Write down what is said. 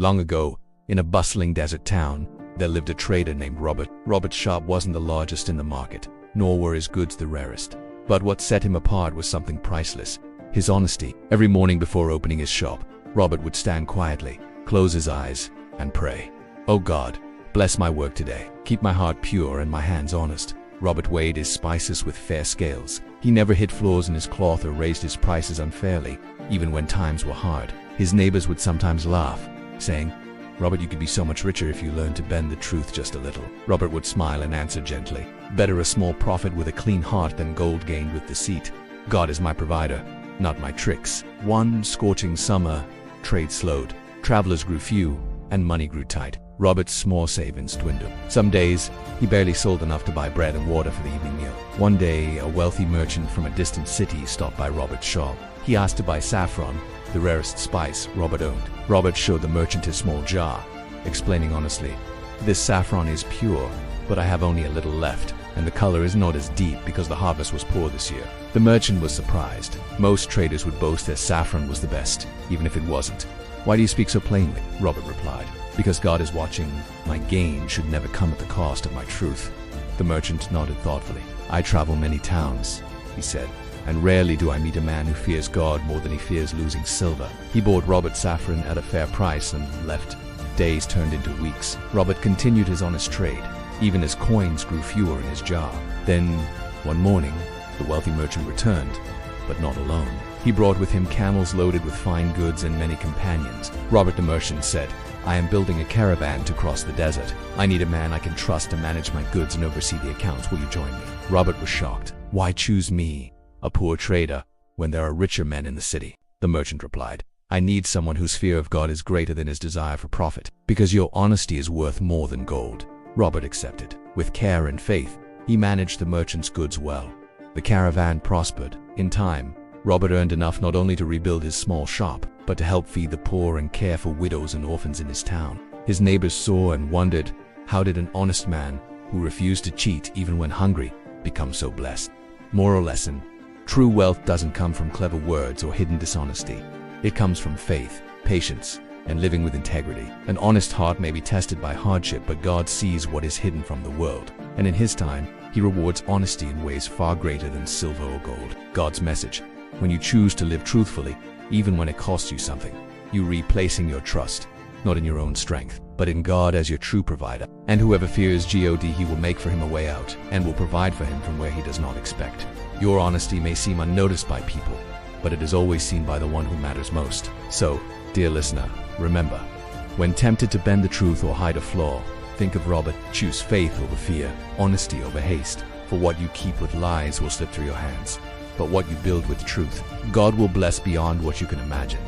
Long ago, in a bustling desert town, there lived a trader named Robert. Robert's shop wasn't the largest in the market, nor were his goods the rarest. But what set him apart was something priceless: his honesty. Every morning before opening his shop, Robert would stand quietly, close his eyes, and pray. "Oh God, bless my work today. Keep my heart pure and my hands honest." Robert weighed his spices with fair scales. He never hid flaws in his cloth or raised his prices unfairly, even when times were hard. His neighbors would sometimes laugh, saying, "Robert, you could be so much richer if you learned to bend the truth just a little." Robert would smile and answer gently, "Better a small profit with a clean heart than gold gained with deceit. God is my provider, not my tricks." One scorching summer, trade slowed, travelers grew few, and money grew tight. Robert's small savings dwindled. Some days, he barely sold enough to buy bread and water for the evening meal. One day, a wealthy merchant from a distant city stopped by Robert's shop. He asked to buy saffron, the rarest spice Robert owned. Robert showed the merchant his small jar, explaining honestly, "This saffron is pure, but I have only a little left, and the color is not as deep because the harvest was poor this year." The merchant was surprised. Most traders would boast their saffron was the best, even if it wasn't. "Why do you speak so plainly?" Robert replied. "Because God is watching. My gain should never come at the cost of my truth." The merchant nodded thoughtfully. "I travel many towns," he said, "and rarely do I meet a man who fears God more than he fears losing silver." He bought Robert saffron at a fair price and left. Days turned into weeks. Robert continued his honest trade, even as coins grew fewer in his jar. Then, one morning, the wealthy merchant returned, but not alone. He brought with him camels loaded with fine goods and many companions. Robert the merchant said, "I am building a caravan to cross the desert. I need a man I can trust to manage my goods and oversee the accounts. Will you join me?" Robert was shocked. "Why choose me, a poor trader, when there are richer men in the city?" The merchant replied, "I need someone whose fear of God is greater than his desire for profit, because your honesty is worth more than gold." Robert accepted. With care and faith, he managed the merchant's goods well. The caravan prospered. In time, Robert earned enough not only to rebuild his small shop, but to help feed the poor and care for widows and orphans in his town. His neighbors saw and wondered, how did an honest man, who refused to cheat even when hungry, become so blessed? Moral lesson: true wealth doesn't come from clever words or hidden dishonesty. It comes from faith, patience, and living with integrity. An honest heart may be tested by hardship, but God sees what is hidden from the world, and in His time, He rewards honesty in ways far greater than silver or gold. God's message: when you choose to live truthfully, even when it costs you something, you replacing your trust, not in your own strength, but in God as your true provider. And whoever fears God, He will make for him a way out, and will provide for him from where he does not expect. Your honesty may seem unnoticed by people, but it is always seen by the one who matters most. So, dear listener, remember, when tempted to bend the truth or hide a flaw, think of Robert. Choose faith over fear, honesty over haste, for what you keep with lies will slip through your hands, but what you build with truth, God will bless beyond what you can imagine.